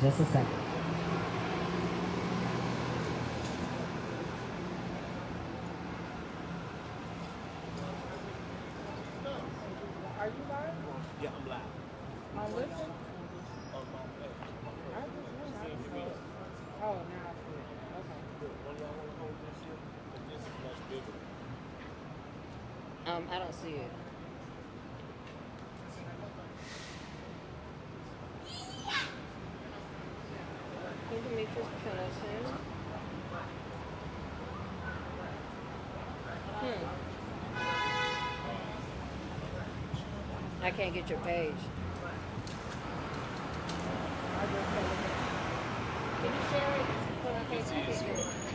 just a second. Are you live? Yeah, I'm live. On this one? On my page. I just went. I just saw it. Oh, now I see it. Okay. One y'all want to hold this here? But this is much bigger. I don't see it. KingDemetrius Pendleton. I can't get your page. I just saw it. Can you share it?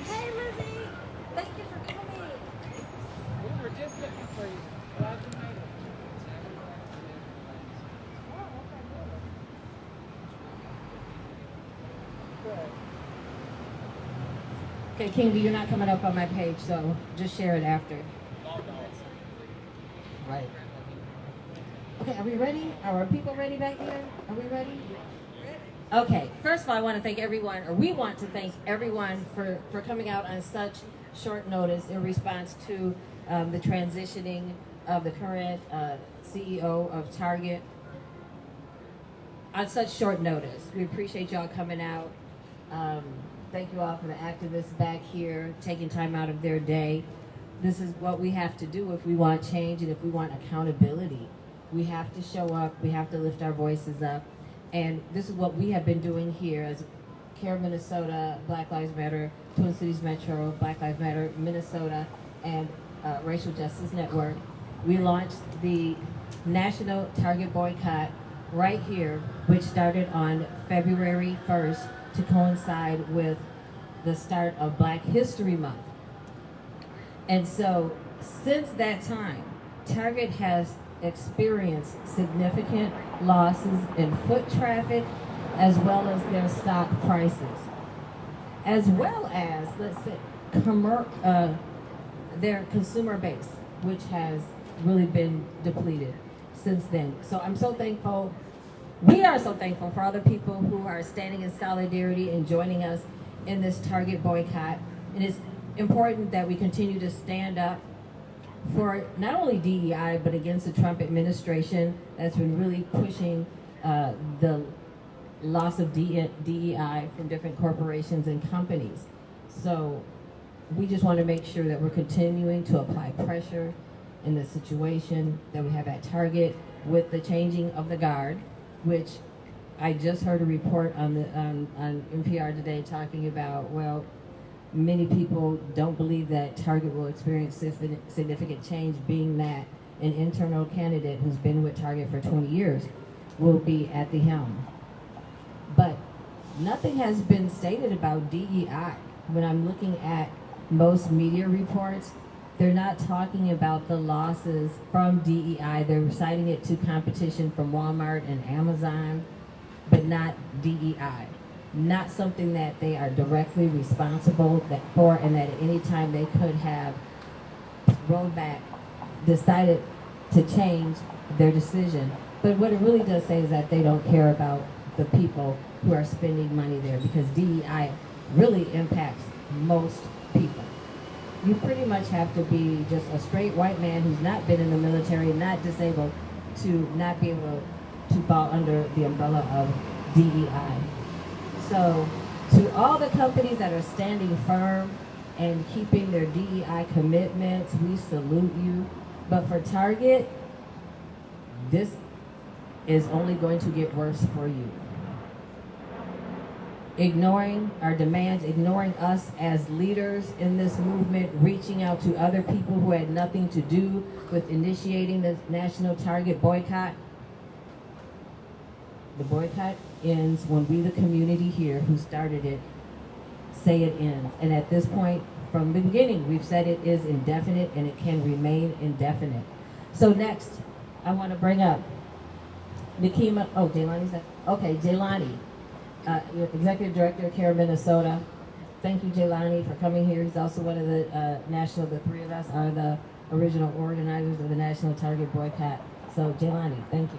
Hey, Lizzie! Thank you for coming. We were just looking for you. Glad you made it. Oh, okay, good. Good. Okay, King, you're not coming up on my page, so just share it after. Right. Okay, are we ready? Are our people ready back here? Are we ready? Okay, first of all, I want to thank everyone, or we want to thank everyone for coming out on such short notice in response to the transitioning of the current CEO of Target on such short notice. We appreciate y'all coming out. Thank you all for the activists back here taking time out of their day. This is what we have to do if we want change and if we want accountability. We have to show up, we have to lift our voices up. And this is what we have been doing here as CARE Minnesota, Black Lives Matter, Twin Cities Metro, Black Lives Matter Minnesota, and Racial Justice Network. We launched the National Target Boycott right here, which started on February 1st to coincide with the start of Black History Month. And so since that time, Target has experienced significant losses in foot traffic as well as their stock prices, as well as, let's say, their consumer base, which has really been depleted since then. So I'm so thankful. We are so thankful for other people who are standing in solidarity and joining us in this Target boycott. It is important that we continue to stand up for not only DEI, but against the Trump administration that's been really pushing the loss of DEI from different corporations and companies. So we just want to make sure that we're continuing to apply pressure in the situation that we have at Target with the changing of the guard, which I just heard a report on NPR today talking about, well, many people don't believe that Target will experience significant change, being that an internal candidate who's been with Target for 20 years will be at the helm. But nothing has been stated about DEI. When I'm looking at most media reports, they're not talking about the losses from DEI. They're citing it to competition from Walmart and Amazon, but not DEI. Not something that they are directly responsible for, and that at any time they could have rolled back, decided to change their decision. But what it really does say is that they don't care about the people who are spending money there, because DEI really impacts most people. You pretty much have to be just a straight white man who's not been in the military, not disabled, to not be able to fall under the umbrella of DEI. So to all the companies that are standing firm and keeping their DEI commitments, we salute you. But for Target, this is only going to get worse for you. Ignoring our demands, ignoring us as leaders in this movement, reaching out to other people who had nothing to do with initiating the National Target boycott. The boycott ends when we, the community here who started it, say it ends. And at this point, from the beginning, we've said it is indefinite and it can remain indefinite. So next, I want to bring up Nikema. Oh, Jaylani's there. Okay, Jaylani, your Executive Director of CARE Minnesota. Thank you, Jaylani, for coming here. He's also one of the three of us are the original organizers of the National Target boycott. So, Jaylani, thank you.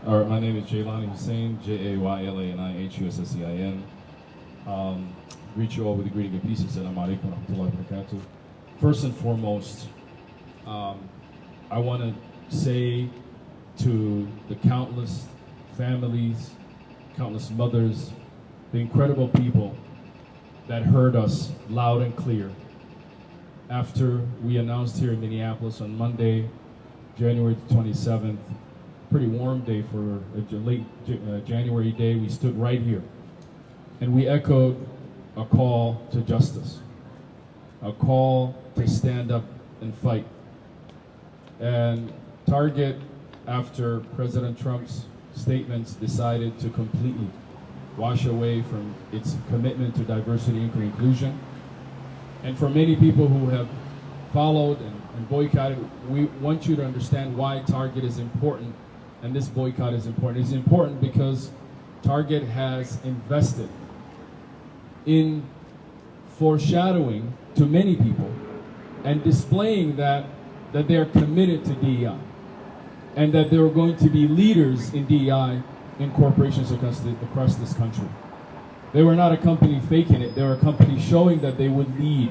My name is Jaylani Hussein, Jaylani Greet you all with the greeting of peace. Assalamu alaikum wa rahmatullahi wa barakatuh. First and foremost, I want to say to the countless families, countless mothers, the incredible people that heard us loud and clear after we announced here in Minneapolis on Monday, January 27th, pretty warm day for a late January day. We stood right here and we echoed a call to justice, a call to stand up and fight. And Target, after President Trump's statements, decided to completely wash away from its commitment to diversity and inclusion. And for many people who have followed and boycotted, we want you to understand why Target is important and this boycott is important. It's important because Target has invested in foreshadowing to many people and displaying that they are committed to DEI and that they are going to be leaders in DEI in corporations across this country. They were not a company faking it. They were a company showing that they would lead.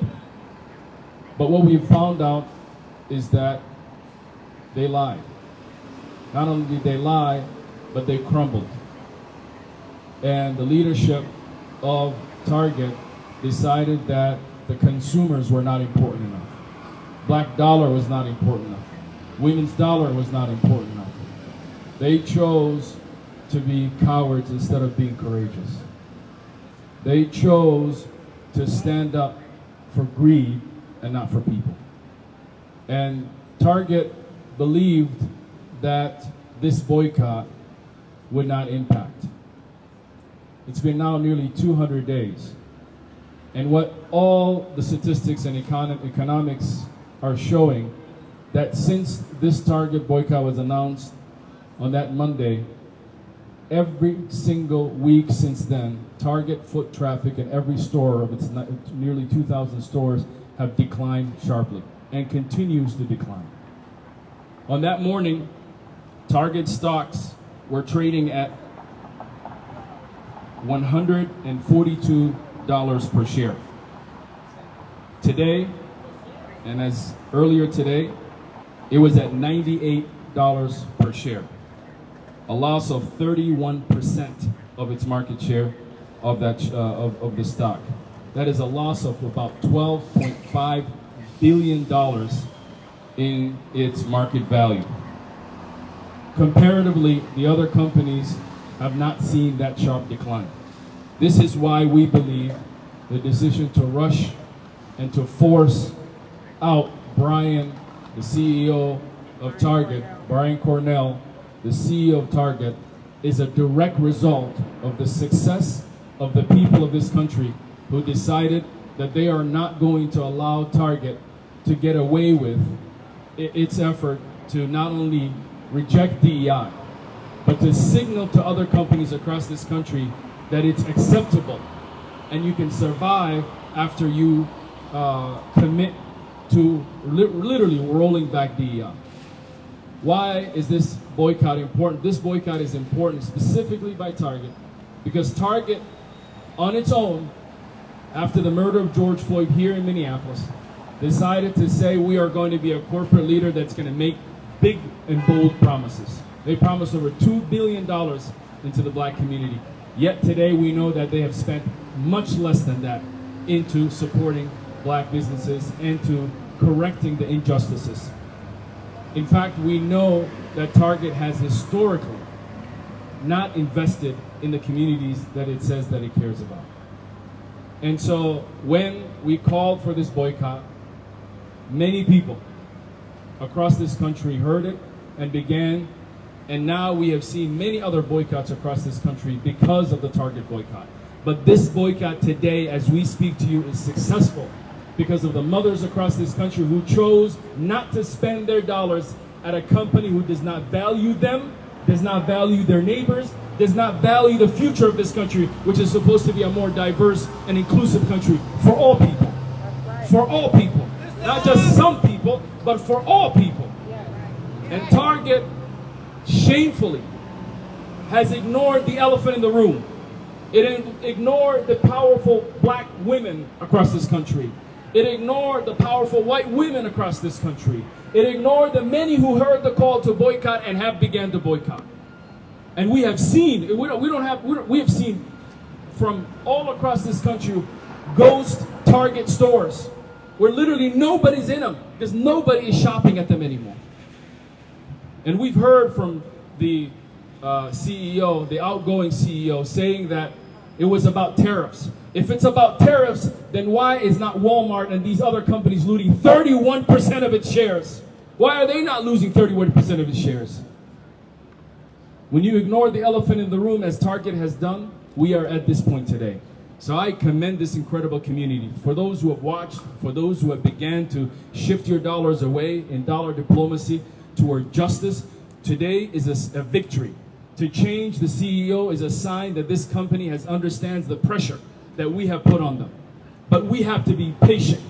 But what we found out is that they lied. Not only did they lie, but they crumbled. And the leadership of Target decided that the consumers were not important enough. Black dollar was not important enough. Women's dollar was not important enough. They chose to be cowards instead of being courageous. They chose to stand up for greed and not for people. And Target believed that this boycott would not impact. It's been now nearly 200 days. And what all the statistics and economics are showing, that since this Target boycott was announced on that Monday, every single week since then, Target foot traffic in every store of its nearly 2,000 stores have declined sharply and continues to decline. On that morning, Target stocks were trading at $142 per share. Today, and as earlier today, it was at $98 per share. A loss of 31% of its market share of that of the stock. That is a loss of about $12.5 billion in its market value. Comparatively, the other companies have not seen that sharp decline. This is why we believe the decision to rush and to force out Brian, the CEO of Target, Brian Cornell, the CEO of Target, is a direct result of the success of the people of this country who decided that they are not going to allow Target to get away with its effort to not only reject DEI, but to signal to other companies across this country that it's acceptable and you can survive after you commit to literally rolling back DEI. Why is this boycott important? This boycott is important specifically by Target because Target, on its own, after the murder of George Floyd here in Minneapolis, decided to say we are going to be a corporate leader that's going to make big and bold promises. They promised over $2 billion into the black community. Yet today we know that they have spent much less than that into supporting black businesses and to correcting the injustices. In fact, we know that Target has historically not invested in the communities that it says that it cares about. And so when we called for this boycott, many people across this country heard it and began, and now we have seen many other boycotts across this country because of the Target boycott. But this boycott today, as we speak to you, is successful because of the mothers across this country who chose not to spend their dollars at a company who does not value them, does not value their neighbors, does not value the future of this country, which is supposed to be a more diverse and inclusive country for all people. For all people. Not just some people, but for all people. And Target shamefully has ignored the elephant in the room. It ignored the powerful black women across this country. It ignored the powerful white women across this country. It ignored the many who heard the call to boycott and have began to boycott. And we have seen, we have seen from all across this country ghost Target stores where literally nobody's in them because nobody is shopping at them anymore. And we've heard from the CEO, the outgoing CEO, saying that it was about tariffs. If it's about tariffs, then why is not Walmart and these other companies losing 31% of its shares? Why are they not losing 31% of its shares? When you ignore the elephant in the room, as Target has done, we are at this point today. So I commend this incredible community. For those who have watched, for those who have began to shift your dollars away in dollar diplomacy toward justice, today is a victory. To change the CEO is a sign that this company understands the pressure that we have put on them. But we have to be patient.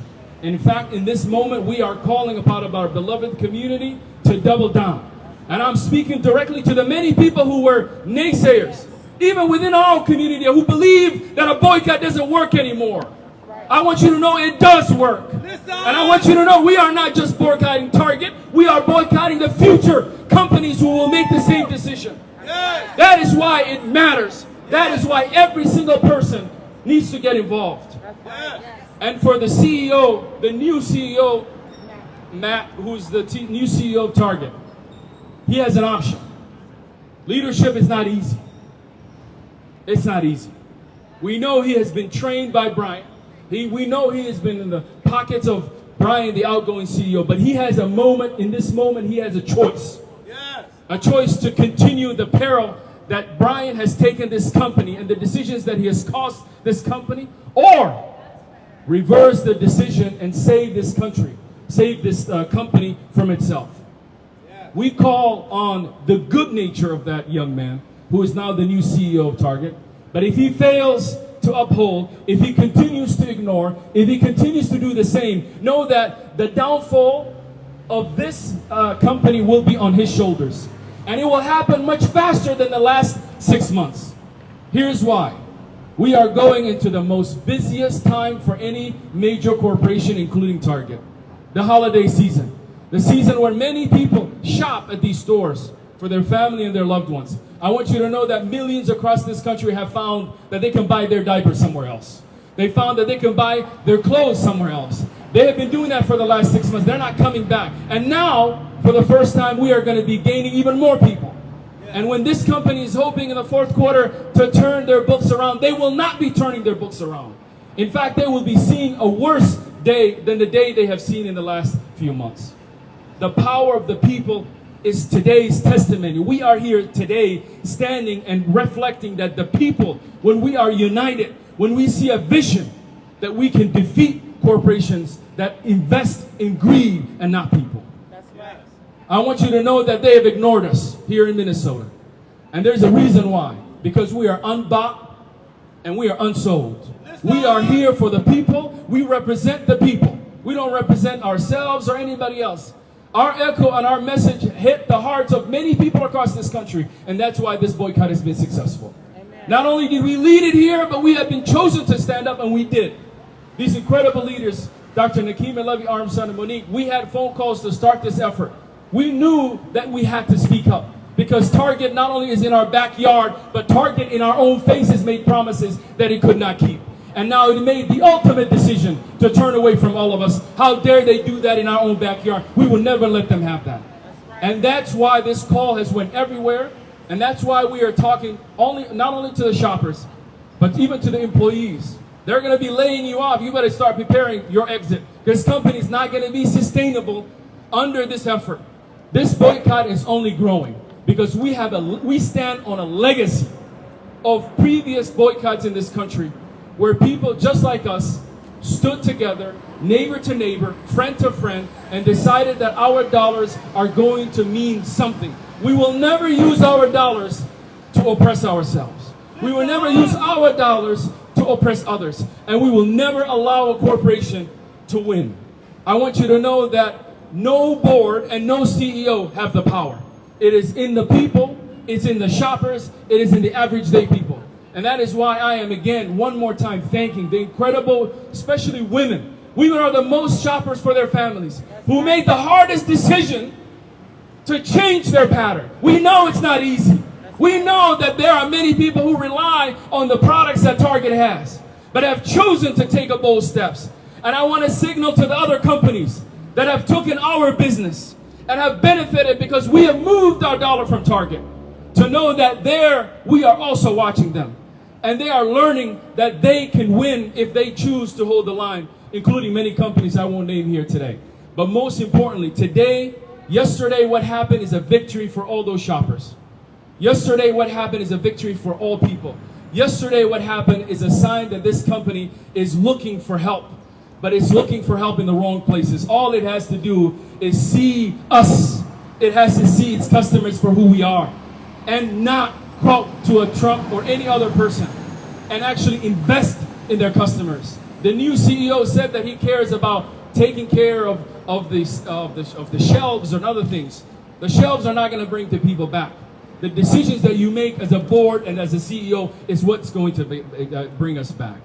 In fact, in this moment, we are calling upon our beloved community to double down. And I'm speaking directly to the many people who were naysayers, even within our own community, who believe that a boycott doesn't work anymore. I want you to know it does work. And I want you to know we are not just boycotting Target, we are boycotting the future companies who will make the same decision. That is why it matters. That is why every single person needs to get involved. And for the CEO, the new CEO, Matt, who's the new CEO of Target, he has an option. Leadership is not easy. It's not easy. We know he has been trained by Brian. We know he has been in the pockets of Brian, the outgoing CEO, but he has a moment, in this moment, he has a choice. Yes. A choice to continue the peril that Brian has taken this company and the decisions that he has cost this company, or reverse the decision and save this country, save this company from itself. Yes. We call on the good nature of that young man, who is now the new CEO of Target. But if he fails to uphold, if he continues to ignore, if he continues to do the same, know that the downfall of this company will be on his shoulders. And it will happen much faster than the last 6 months. Here's why. We are going into the most busiest time for any major corporation, including Target. The holiday season. The season where many people shop at these stores for their family and their loved ones. I want you to know that millions across this country have found that they can buy their diapers somewhere else. They found that they can buy their clothes somewhere else. They have been doing that for the last 6 months. They're not coming back. And now, for the first time, we are going to be gaining even more people. And when this company is hoping in the fourth quarter to turn their books around, they will not be turning their books around. In fact, they will be seeing a worse day than the day they have seen in the last few months. The power of the people is today's testimony. We are here today standing and reflecting that the people, when we are united, when we see a vision that we can defeat corporations that invest in greed and not people. That's right. I want you to know that they have ignored us here in Minnesota. And there's a reason why. Because we are unbought and we are unsold. We are here for the people. We represent the people. We don't represent ourselves or anybody else. Our echo and our message hit the hearts of many people across this country, and that's why this boycott has been successful. Amen. Not only did we lead it here, but we have been chosen to stand up, and we did. These incredible leaders, Dr. Nakeem, Levy, Armstrong, and Monique, we had phone calls to start this effort. We knew that we had to speak up, because Target not only is in our backyard, but Target in our own faces made promises that it could not keep. And now it made the ultimate decision to turn away from all of us. How dare they do that in our own backyard? We will never let them have that. And that's why this call has went everywhere. And that's why we are talking not only to the shoppers, but even to the employees. They're going to be laying you off. You better start preparing your exit. This company is not going to be sustainable under this effort. This boycott is only growing because we stand on a legacy of previous boycotts in this country, where people just like us stood together, neighbor to neighbor, friend to friend, and decided that our dollars are going to mean something. We will never use our dollars to oppress ourselves. We will never use our dollars to oppress others. And we will never allow a corporation to win. I want you to know that no board and no CEO have the power. It is in the people, it's in the shoppers, it is in the average day people. And that is why I am again, one more time, thanking the incredible, especially women. Women are the most shoppers for their families, who made the hardest decision to change their pattern. We know it's not easy. We know that there are many people who rely on the products that Target has, but have chosen to take bold steps. And I want to signal to the other companies that have taken our business and have benefited because we have moved our dollar from Target, to know that we are also watching them. And they are learning that they can win if they choose to hold the line, including many companies I won't name here today. But most importantly, yesterday, what happened is a victory for all those shoppers. Yesterday, what happened is a victory for all people. Yesterday, what happened is a sign that this company is looking for help, but it's looking for help in the wrong places. All it has to do is see us. It has to see its customers for who we are, and not quote to a Trump or any other person, and actually invest in their customers. The new CEO said that he cares about taking care of the shelves and other things. The shelves are not going to bring the people back. The decisions that you make as a board and as a CEO is what's going to bring us back.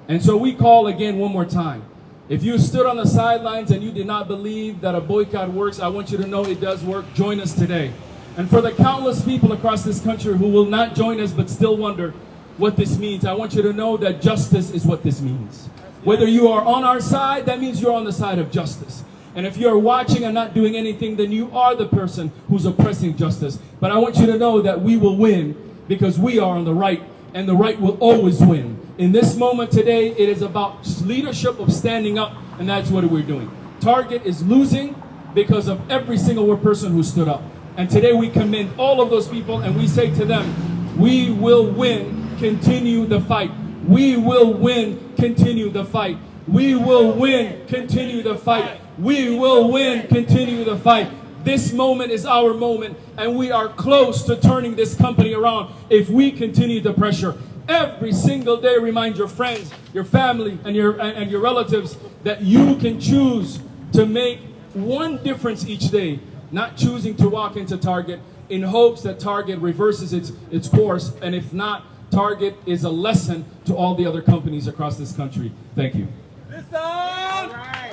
And so we call again one more time. If you stood on the sidelines and you did not believe that a boycott works, I want you to know it does work. Join us today. And for the countless people across this country who will not join us but still wonder what this means, I want you to know that justice is what this means. Whether you are on our side, that means you're on the side of justice. And if you're watching and not doing anything, then you are the person who's oppressing justice. But I want you to know that we will win because we are on the right, and the right will always win. In this moment today, it is about leadership of standing up, and that's what we're doing. Target is losing because of every single person who stood up. And today we commend all of those people, and we say to them, we will win, continue the fight. We will win, continue the fight. We will win, continue the fight. We will win, continue the fight. This moment is our moment, and we are close to turning this company around if we continue the pressure. Every single day, remind your friends, your family, and your relatives that you can choose to make one difference each day. Not choosing to walk into Target in hopes that Target reverses its course, and if not, Target is a lesson to all the other companies across this country. Thank you. Listen! All right.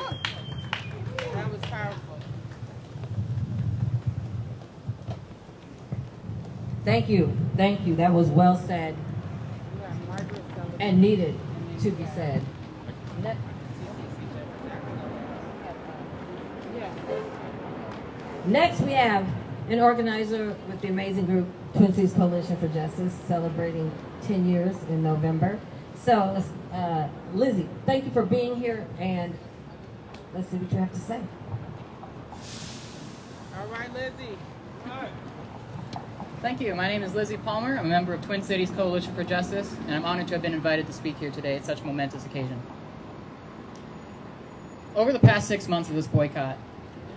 That was powerful. Thank you. Thank you. That was well said and needed to be said. Next, we have an organizer with the amazing group Twin Cities Coalition for Justice, celebrating 10 years in November. So, Lizzie, thank you for being here, and let's see what you have to say. All right, Lizzie. Hi. Thank you. My name is Lizzie Palmer. I'm a member of Twin Cities Coalition for Justice, and I'm honored to have been invited to speak here today at such a momentous occasion. Over the past 6 months of this boycott,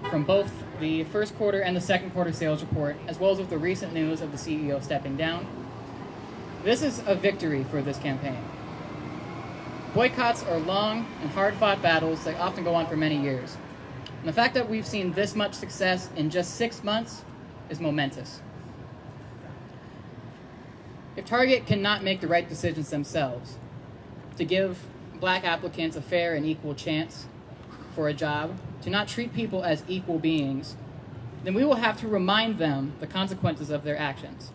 from both the first quarter and the second quarter sales report, as well as with the recent news of the CEO stepping down, this is a victory for this campaign. Boycotts are long and hard-fought battles that often go on for many years. And the fact that we've seen this much success in just 6 months is momentous. If Target cannot make the right decisions themselves to give black applicants a fair and equal chance for a job, to not treat people as equal beings, then we will have to remind them the consequences of their actions.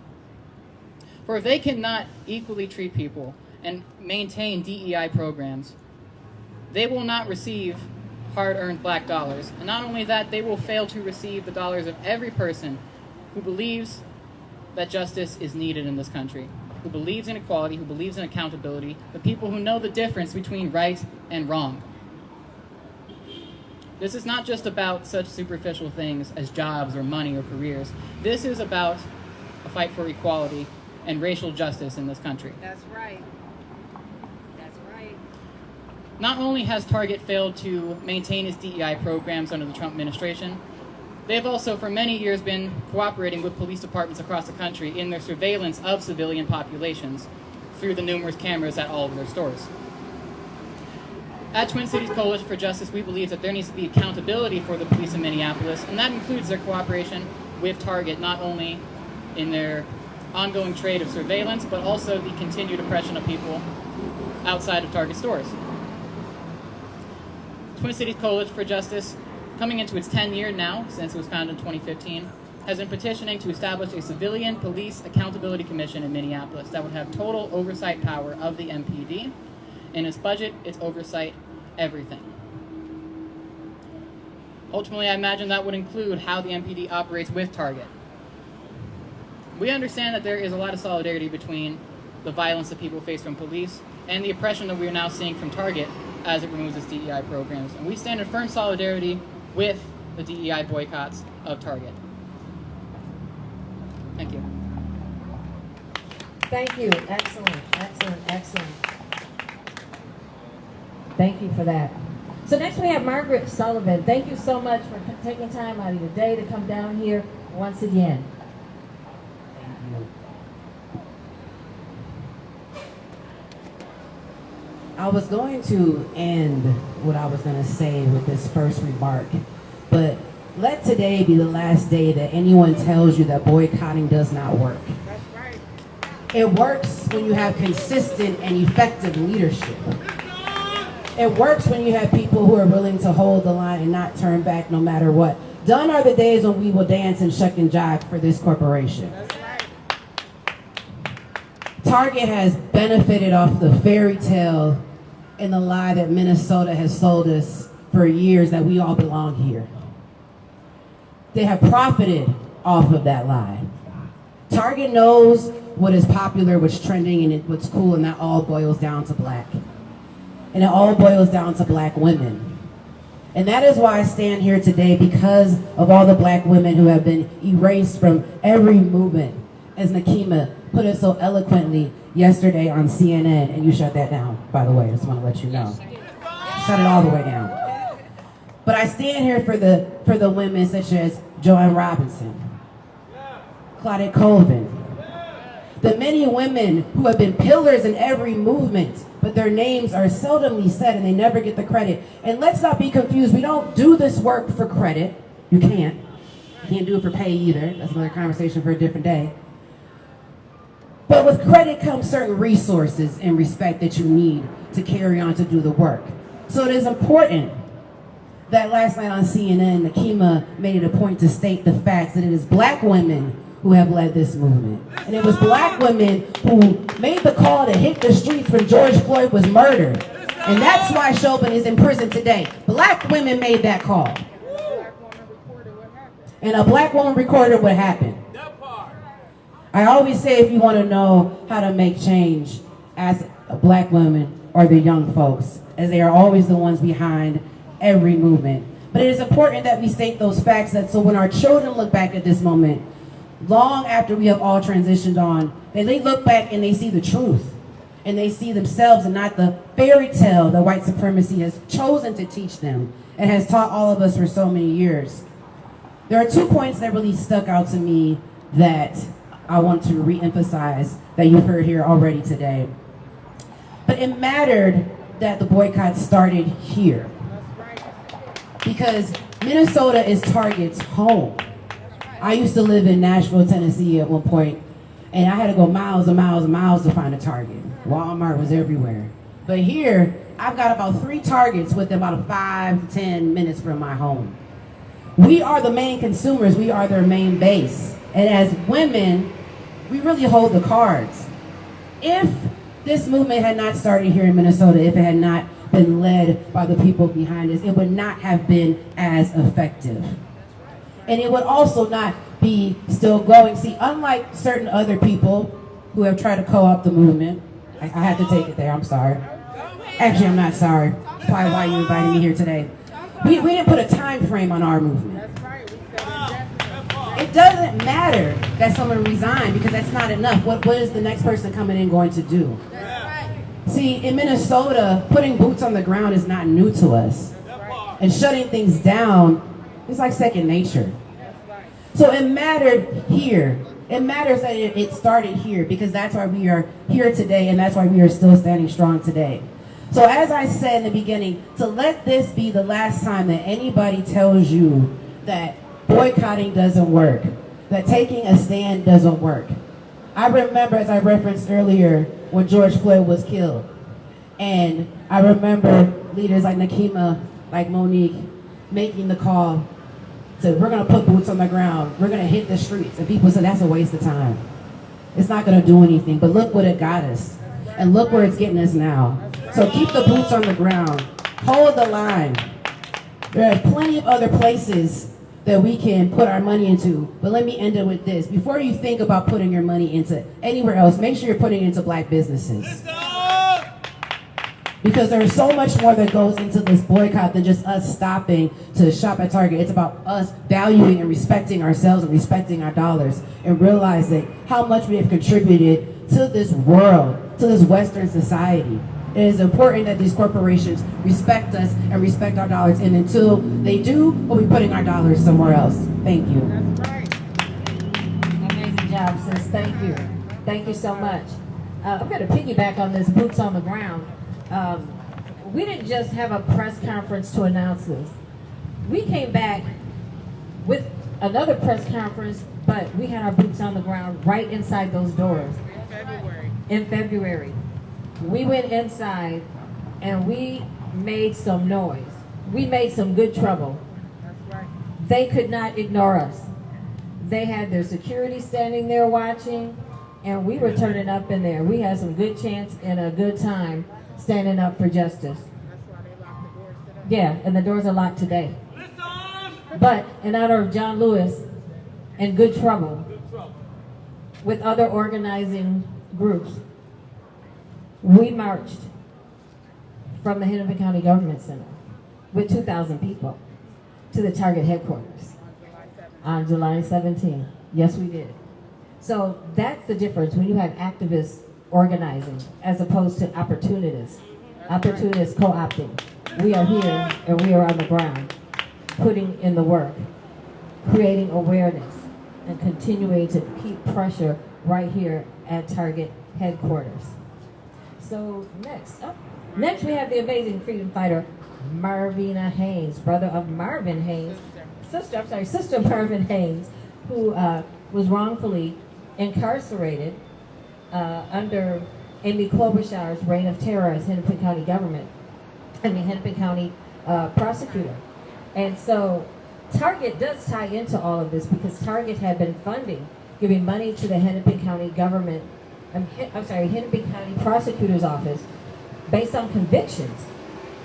For if they cannot equally treat people and maintain DEI programs, they will not receive hard-earned black dollars. And not only that, they will fail to receive the dollars of every person who believes that justice is needed in this country, who believes in equality, who believes in accountability, the people who know the difference between right and wrong. This is not just about such superficial things as jobs or money or careers. This is about a fight for equality and racial justice in this country. That's right. That's right. Not only has Target failed to maintain its DEI programs under the Trump administration, they have also for many years been cooperating with police departments across the country in their surveillance of civilian populations through the numerous cameras at all of their stores. At Twin Cities Coalition for Justice, we believe that there needs to be accountability for the police in Minneapolis, and that includes their cooperation with Target, not only in their ongoing trade of surveillance, but also the continued oppression of people outside of Target stores. Twin Cities Coalition for Justice, coming into its 10th year now, since it was founded in 2015, has been petitioning to establish a civilian police accountability commission in Minneapolis that would have total oversight power of the MPD. In its budget, its oversight everything. Ultimately, I imagine that would include how the MPD operates with Target. We understand that there is a lot of solidarity between the violence that people face from police and the oppression that we are now seeing from Target as it removes its DEI programs. And we stand in firm solidarity with the DEI boycotts of Target. Thank you. Thank you. Excellent, excellent, excellent. Thank you for that. So next we have Margaret Sullivan. Thank you so much for taking time out of your day to come down here once again. Thank you. I was going to end what I was going to say with this first remark, but let today be the last day that anyone tells you that boycotting does not work. That's right. It works when you have consistent and effective leadership. It works when you have people who are willing to hold the line and not turn back no matter what. Done are the days when we will dance and shuck and jive for this corporation. That's right. Target has benefited off the fairy tale and the lie that Minnesota has sold us for years that we all belong here. They have profited off of that lie. Target knows what is popular, what's trending, and what's cool, and that all boils down to black. And it all boils down to black women. And that is why I stand here today, because of all the black women who have been erased from every movement, as Nakima put it so eloquently yesterday on CNN, and you shut that down, by the way, I just want to let you know. Shut it all the way down. But I stand here for the women such as Joanne Robinson, Claudette Colvin, the many women who have been pillars in every movement, but their names are seldomly said and they never get the credit. And let's not be confused. We don't do this work for credit. You can't. You can't do it for pay either. That's another conversation for a different day. But with credit comes certain resources and respect that you need to carry on to do the work. So it is important that last night on CNN, Nakima made it a point to state the facts that it is black women who have led this movement. And it was black women who made the call to hit the streets when George Floyd was murdered. And that's why Chauvin is in prison today. Black women made that call. And a black woman recorded what happened. I always say if you want to know how to make change, ask black women or the young folks, as they are always the ones behind every movement. But it is important that we state those facts, that so when our children look back at this moment, long after we have all transitioned on, that they look back and they see the truth. And they see themselves and not the fairy tale that white supremacy has chosen to teach them and has taught all of us for so many years. There are 2 points that really stuck out to me that I want to re-emphasize that you've heard here already today. But it mattered that the boycott started here, because Minnesota is Target's home. I used to live in Nashville, Tennessee at one point, and I had to go miles and miles and miles to find a Target. Walmart was everywhere. But here, I've got about 3 Targets within about 5 to 10 minutes from my home. We are the main consumers. We are their main base. And as women, we really hold the cards. If this movement had not started here in Minnesota, if it had not been led by the people behind us, it would not have been as effective. And it would also not be still going. See, unlike certain other people who have tried to co-opt the movement, I had to take it there, I'm sorry. Actually, I'm not sorry. That's probably why you invited me here today. We didn't put a time frame on our movement. It doesn't matter that someone resigned, because that's not enough. What is the next person coming in going to do? See, in Minnesota, putting boots on the ground is not new to us. And shutting things down is like second nature. So it mattered here. It matters that it started here, because that's why we are here today, and that's why we are still standing strong today. So as I said in the beginning, to let this be the last time that anybody tells you that boycotting doesn't work, that taking a stand doesn't work. I remember, as I referenced earlier, when George Floyd was killed. And I remember leaders like Nakima, like Monique, making the call to, we're going to put boots on the ground. We're going to hit the streets. And people said, that's a waste of time. It's not going to do anything. But look what it got us. And look where it's getting us now. So keep the boots on the ground. Hold the line. There are plenty of other places that we can put our money into. But let me end it with this. Before you think about putting your money into anywhere else, make sure you're putting it into Black businesses. Because there's so much more that goes into this boycott than just us stopping to shop at Target. It's about us valuing and respecting ourselves and respecting our dollars and realizing how much we have contributed to this world, to this Western society. It is important that these corporations respect us and respect our dollars. And until they do, we'll be putting our dollars somewhere else. Thank you. That's right. Amazing job, sis. Thank you. Thank you so much. I'm going to piggyback on this boots on the ground. We didn't just have a press conference to announce this. We came back with another press conference, but we had our boots on the ground right inside those doors. In February. We went inside and we made some noise. We made some good trouble. That's right. They could not ignore us. They had their security standing there watching, and we were turning up in there. We had some good chance and a good time standing up for justice. That's why they locked the doors today. Yeah, and the doors are locked today. But in honor of John Lewis and Good Trouble, with other organizing groups, we marched from the Hennepin County Government Center with 2,000 people to the Target headquarters on July 17th. Yes, we did. So that's the difference when you have activists organizing as opposed to opportunists. Opportunists co-opting. We are here and we are on the ground, putting in the work, creating awareness, and continuing to keep pressure right here at Target headquarters. So next we have the amazing freedom fighter, Marvina Haynes, brother of Marvin Haynes, sister Marvin Haynes, who was wrongfully incarcerated under Amy Klobuchar's reign of terror as Hennepin County Hennepin County prosecutor. And so Target does tie into all of this because Target had been giving money to the Hennepin County Hennepin County Prosecutor's Office based on convictions.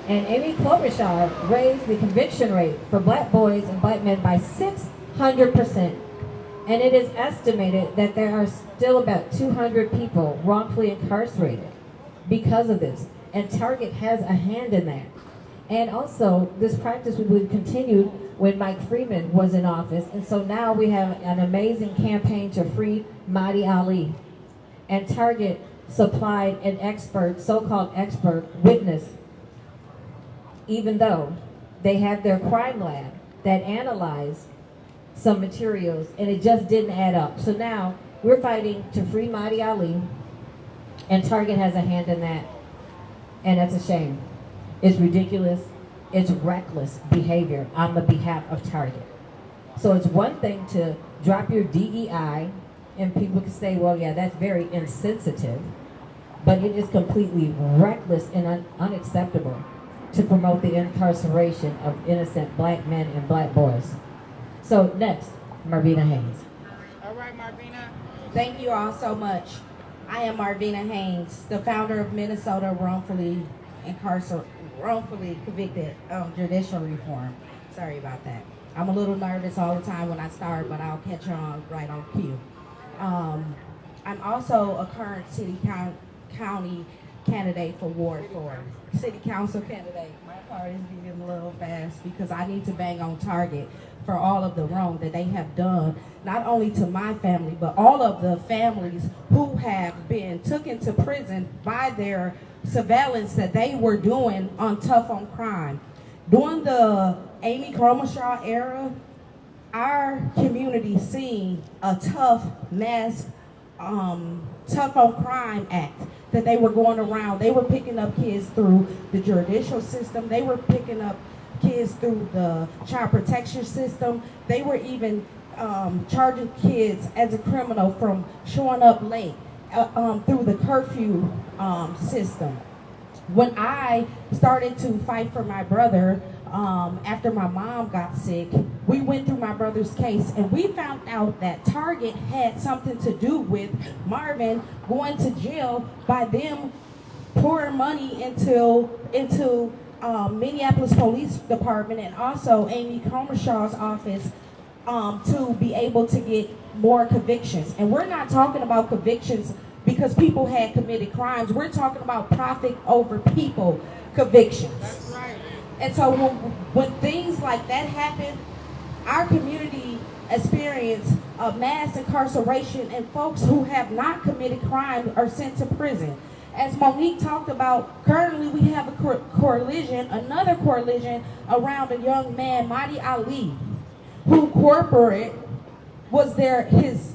And Amy Klobuchar raised the conviction rate for Black boys and Black men by 600%. And it is estimated that there are still about 200 people wrongfully incarcerated because of this. And Target has a hand in that. And also, this practice we believe continued when Mike Freeman was in office. And so now we have an amazing campaign to free Mahdi Ali. And Target supplied an so-called expert witness, even though they had their crime lab that analyzed some materials and it just didn't add up. So now we're fighting to free Mahdi Ali, and Target has a hand in that. And that's a shame. It's ridiculous. It's reckless behavior on the behalf of Target. So it's one thing to drop your DEI, and people can say, well, yeah, that's very insensitive, but it is completely reckless and unacceptable to promote the incarceration of innocent Black men and Black boys. So next, Marvina Haynes. All right, Marvina. Thank you all so much. I am Marvina Haynes, the founder of Minnesota wrongfully convicted judicial reform. Sorry about that. I'm a little nervous all the time when I start, but I'll catch on right on cue. I'm also a current county candidate for Ward 4. City council candidate. My heart is beating a little fast because I need to bang on Target for all of the wrong that they have done, not only to my family, but all of the families who have been taken to prison by their surveillance that they were doing on Tough on Crime. During the Amy Klobuchar era, our community seen a tough on crime act that they were going around. They were picking up kids through the judicial system. They were picking up kids through the child protection system. They were even charging kids as a criminal from showing up late through the curfew system. When I started to fight for my brother after my mom got sick, we went through my brother's case and we found out that Target had something to do with Marvin going to jail by them pouring money into Minneapolis Police Department and also Amy Comershaw's office to be able to get more convictions. And we're not talking about convictions because people had committed crimes. We're talking about profit over people convictions. That's right. And so when things like that happen, our community experienced a mass incarceration and folks who have not committed crime are sent to prison. As Monique talked about, currently we have another coalition around a young man, Mahdi Ali, who corporate was his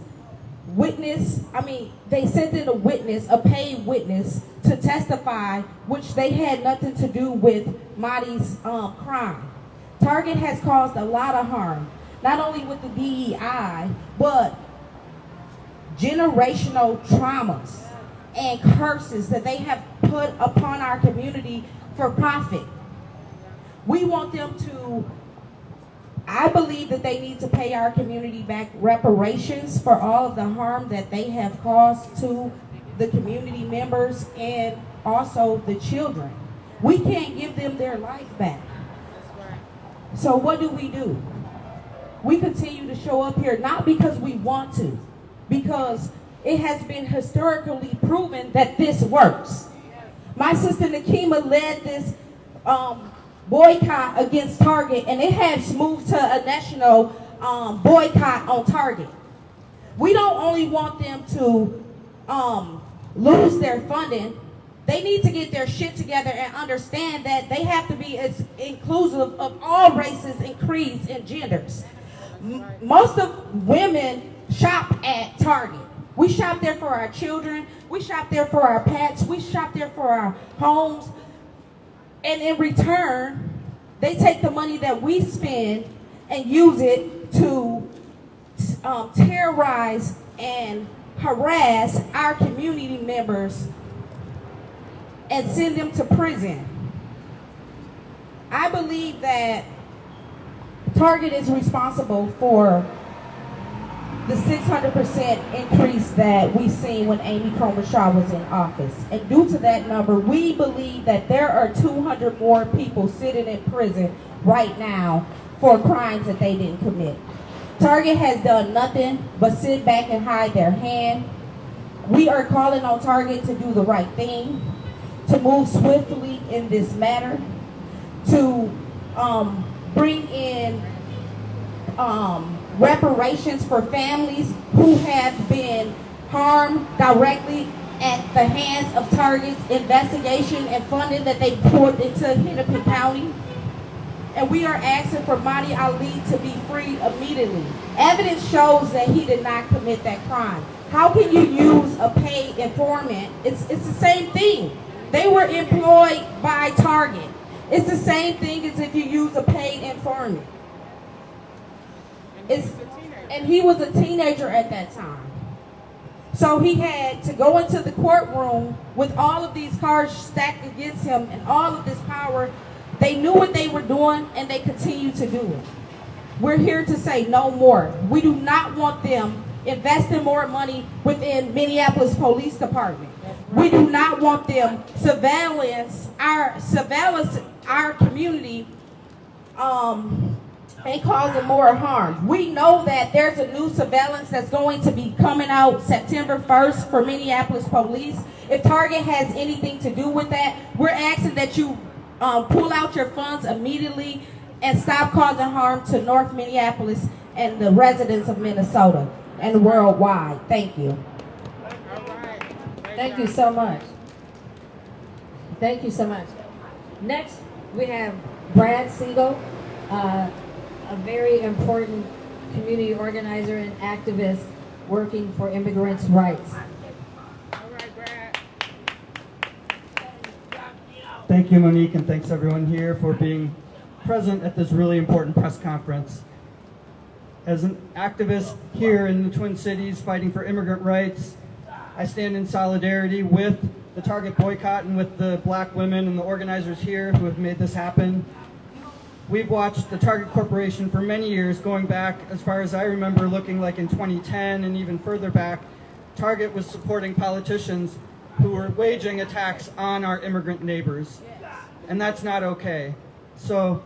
witness. They sent in a witness, a paid witness, to testify, which they had nothing to do with Mahdi's crime. Target has caused a lot of harm, not only with the DEI, but generational traumas and curses that they have put upon our community for profit. We want them to, I believe that they need to pay our community back reparations for all of the harm that they have caused to the community members and also the children. We can't give them their life back. So what do? We continue to show up here, not because we want to, because it has been historically proven that this works. My sister Nakima led this boycott against Target, and it has moved to a national boycott on Target. We don't only want them to lose their funding. They need to get their shit together and understand that they have to be as inclusive of all races and creeds and genders. Most of women shop at Target. We shop there for our children. We shop there for our pets. We shop there for our homes. And in return, they take the money that we spend and use it to terrorize and harass our community members and send them to prison. I believe that Target is responsible for the 600% increase that we've seen when Amy Comershaw was in office. And due to that number, we believe that there are 200 more people sitting in prison right now for crimes that they didn't commit. Target has done nothing but sit back and hide their hand. We are calling on Target to do the right thing, to move swiftly in this matter, to bring in reparations for families who have been harmed directly at the hands of Target's investigation and funding that they poured into Hennepin County. And we are asking for Mahdi Ali to be free immediately. Evidence shows that he did not commit that crime. How can you use a paid informant? It's the same thing. They were employed by Target. It's the same thing as if you use a paid informant. And he was a teenager at that time. So he had to go into the courtroom with all of these cards stacked against him and all of this power. They knew what they were doing, and they continue to do it. We're here to say no more. We do not want them investing more money within Minneapolis Police Department. We do not want them surveillance our community and causing more harm. We know that there's a new surveillance that's going to be coming out September 1st for Minneapolis Police. If Target has anything to do with that, we're asking that you pull out your funds immediately and stop causing harm to North Minneapolis and the residents of Minnesota and worldwide. Thank you. Thank you so much. Thank you so much. Next, we have Brad Siegel, a very important community organizer and activist working for immigrants' rights. All right, Brad. Thank you, Monique, and thanks everyone here for being present at this really important press conference. As an activist here in the Twin Cities fighting for immigrant rights, I stand in solidarity with the Target boycott and with the black women and the organizers here who have made this happen. We've watched the Target Corporation for many years, going back as far as I remember, looking like in 2010 and even further back. Target was supporting politicians who were waging attacks on our immigrant neighbors, and that's not okay. So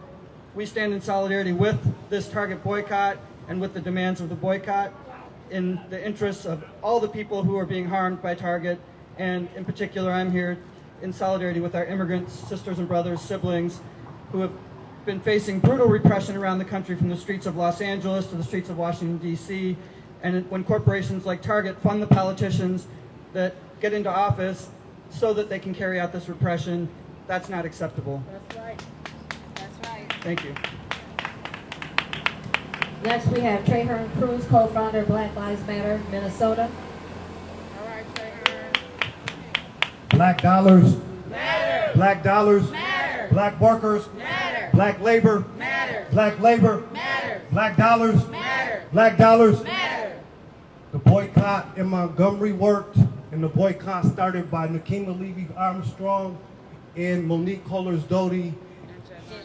we stand in solidarity with this Target boycott and with the demands of the boycott in the interests of all the people who are being harmed by Target, and in particular I'm here in solidarity with our immigrant sisters and brothers, siblings, who have been facing brutal repression around the country, from the streets of Los Angeles to the streets of Washington, D.C. And when corporations like Target fund the politicians that get into office so that they can carry out this repression, that's not acceptable. That's right. That's right. Thank you. Next, we have Trahern Cruz, co-founder of Black Lives Matter Minnesota. All right, Trahern. Black dollars Matter. Black dollars Matter. Black workers Matter. Black labor Matter. Black labor Matter. Black dollars Matter. Black dollars. Matter. The boycott in Montgomery worked, and the boycott started by Nakima Levy Armstrong and Monique Kohlers-Doty,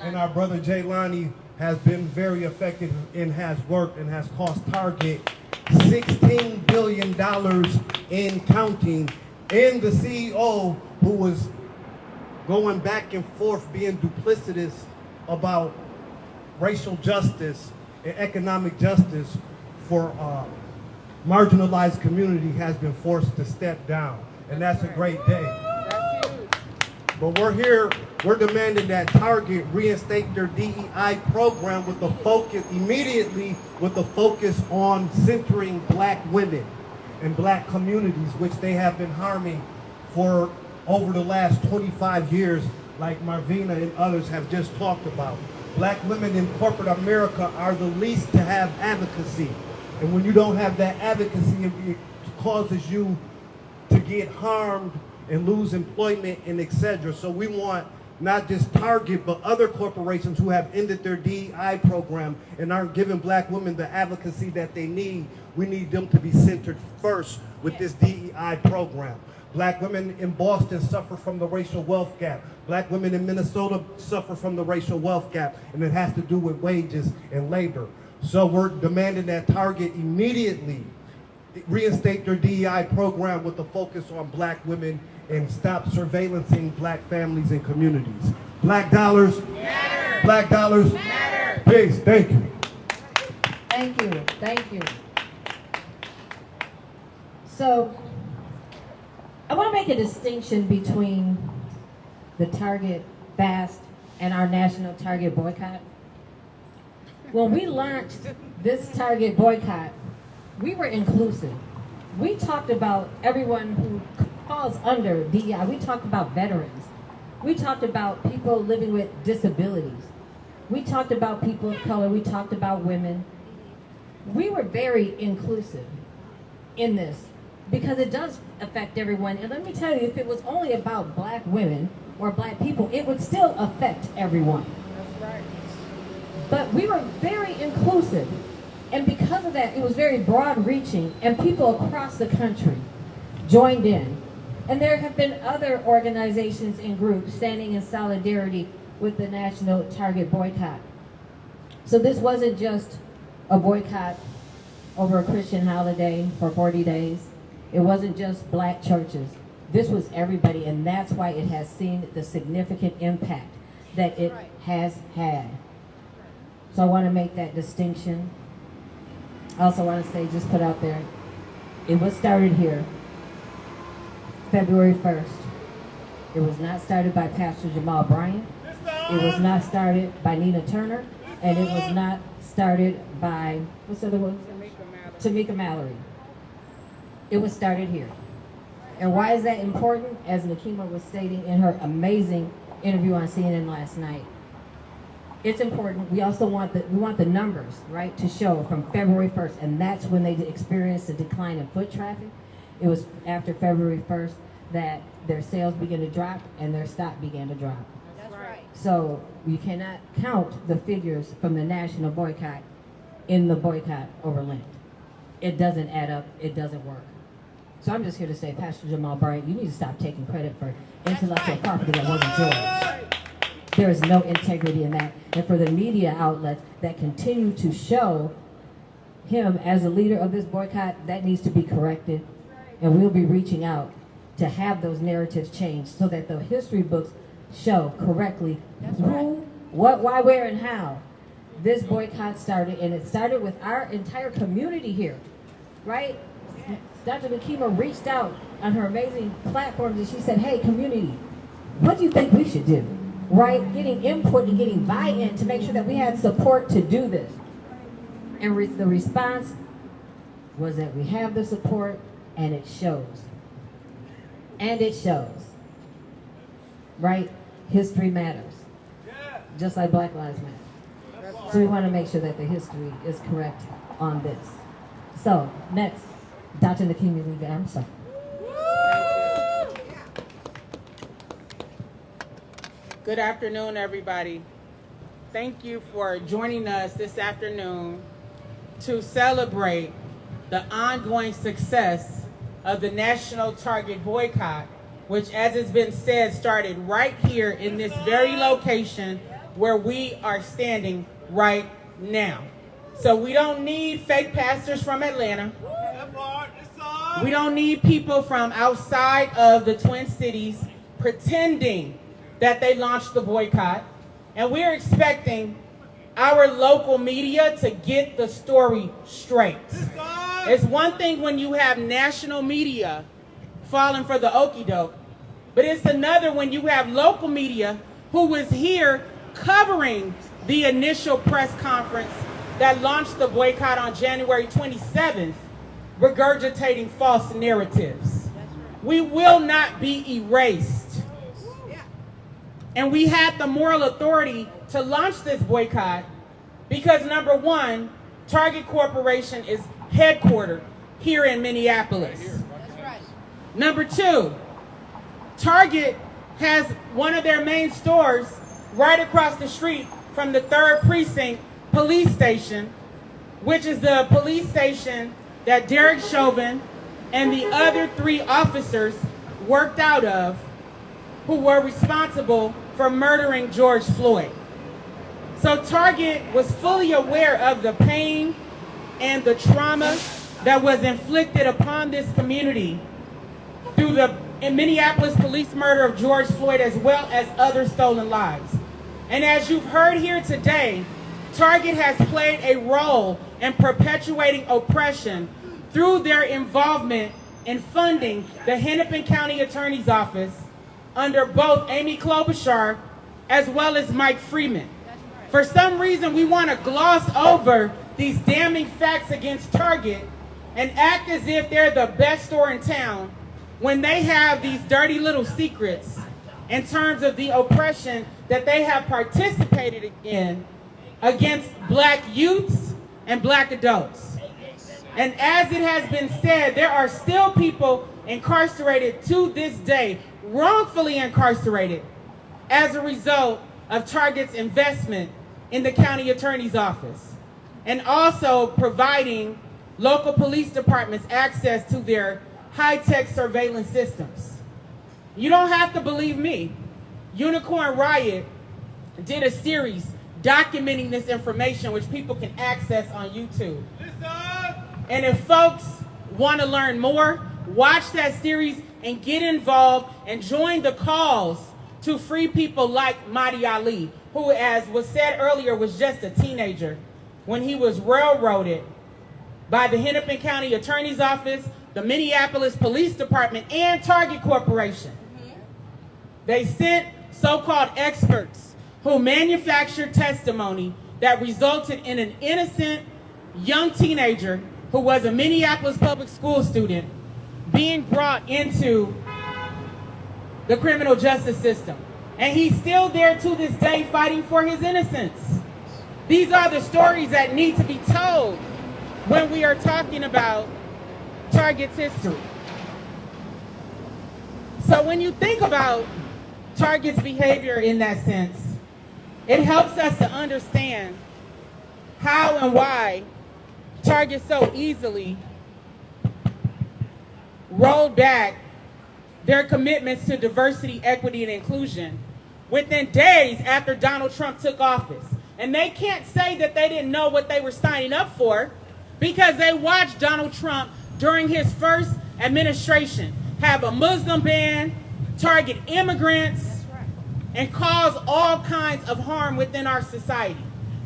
and our brother Jaylani has been very effective and has worked and has cost Target $16 billion in counting. And the CEO, who was going back and forth being duplicitous about racial justice and economic justice for marginalized community, has been forced to step down. And that's a great day. That's huge. But we're here, we're demanding that Target reinstate their DEI program with the focus, immediately with the focus on centering black women and black communities, which they have been harming for over the last 25 years, like Marvina and others have just talked about. Black women in corporate America are the least to have advocacy. And when you don't have that advocacy, it causes you to get harmed and lose employment and etc. So we want not just Target, but other corporations who have ended their DEI program and aren't giving black women the advocacy that they need. We need them to be centered first with this DEI program. Black women in Boston suffer from the racial wealth gap. Black women in Minnesota suffer from the racial wealth gap, and it has to do with wages and labor. So we're demanding that Target immediately reinstate their DEI program with a focus on black women and stop surveillancing black families and communities. Black dollars Matter. Black dollars Matter. Peace. Thank you. Thank you, thank you. So, I want to make a distinction between the Target fast and our national Target boycott. When we launched this Target boycott, we were inclusive. We talked about everyone who falls under DEI. We talked about veterans. We talked about people living with disabilities. We talked about people of color. We talked about women. We were very inclusive in this because it does affect everyone. And let me tell you, if it was only about black women or black people, it would still affect everyone. That's right. But we were very inclusive. And because of that, it was very broad reaching, and people across the country joined in. And there have been other organizations and groups standing in solidarity with the national Target boycott. So this wasn't just a boycott over a Christian holiday for 40 days. It wasn't just black churches. This was everybody, and that's why it has seen the significant impact that it has had. So I want to make that distinction. I also want to say, just put out there, it was started here, February 1st. It was not started by Pastor Jamal Bryant. It was not started by Nina Turner. And it was not started by, what's the other one? Tamika Mallory. It was started here. And why is that important? As Nakima was stating in her amazing interview on CNN last night, it's important. We also want the numbers, right, to show from February 1st, and that's when they experienced a decline in foot traffic. It was after February 1st that their sales began to drop and their stock began to drop. That's right. So you cannot count the figures from the national boycott in the boycott over land. It doesn't add up. It doesn't work. So I'm just here to say, Pastor Jamal Bryant, you need to stop taking credit for intellectual property that wasn't yours. There is no integrity in that. And for the media outlets that continue to show him as a leader of this boycott, that needs to be corrected. And we'll be reaching out to have those narratives changed so that the history books show correctly who, what, why, where, and how this boycott started. And it started with our entire community here, right? Dr. Nakima reached out on her amazing platforms and she said, hey, community, what do you think we should do? Right? Getting input and getting buy-in to make sure that we had support to do this. And the response was that we have the support and it shows. And it shows. Right? History matters. Just like Black Lives Matter. So we want to make sure that the history is correct on this. So, next, Dr. Nakima Lee, I'm sorry. Good afternoon, everybody. Thank you for joining us this afternoon to celebrate the ongoing success of the National Target Boycott, which, as has been said, started right here in this very location where we are standing right now. So we don't need fake pastors from Atlanta. We don't need people from outside of the Twin Cities pretending that they launched the boycott. And we're expecting our local media to get the story straight. It's one thing when you have national media falling for the okie doke, but it's another when you have local media who was here covering the initial press conference that launched the boycott on January 27th, regurgitating false narratives. We will not be erased. And we had the moral authority to launch this boycott because, number one, Target Corporation is headquartered here in Minneapolis. Number two, Target has one of their main stores right across the street from the 3rd Precinct Police Station, which is the police station that Derek Chauvin and the other 3 officers worked out of, who were responsible for murdering George Floyd. So Target was fully aware of the pain and the trauma that was inflicted upon this community through the Minneapolis police murder of George Floyd, as well as other stolen lives. And as you've heard here today, Target has played a role in perpetuating oppression through their involvement in funding the Hennepin County Attorney's Office under both Amy Klobuchar as well as Mike Freeman. For some reason, we want to gloss over these damning facts against Target and act as if they're the best store in town when they have these dirty little secrets in terms of the oppression that they have participated in against black youths and black adults. And as it has been said, there are still people incarcerated to this day, wrongfully incarcerated, as a result of Target's investment in the county attorney's office, and also providing local police departments access to their high-tech surveillance systems. You don't have to believe me. Unicorn Riot did a series documenting this information, which people can access on YouTube. And if folks want to learn more, watch that series and get involved and join the calls to free people like Mahdi Ali, who, as was said earlier, was just a teenager when he was railroaded by the Hennepin County Attorney's Office, the Minneapolis Police Department, and Target Corporation. They sent so-called experts who manufactured testimony that resulted in an innocent young teenager who was a Minneapolis public school student being brought into the criminal justice system. And he's still there to this day fighting for his innocence. These are the stories that need to be told when we are talking about Target's history. So when you think about Target's behavior in that sense, it helps us to understand how and why Target so easily rolled back their commitments to diversity, equity, and inclusion within days after Donald Trump took office. And they can't say that they didn't know what they were signing up for, because they watched Donald Trump during his first administration have a Muslim ban, target immigrants, and cause all kinds of harm within our society.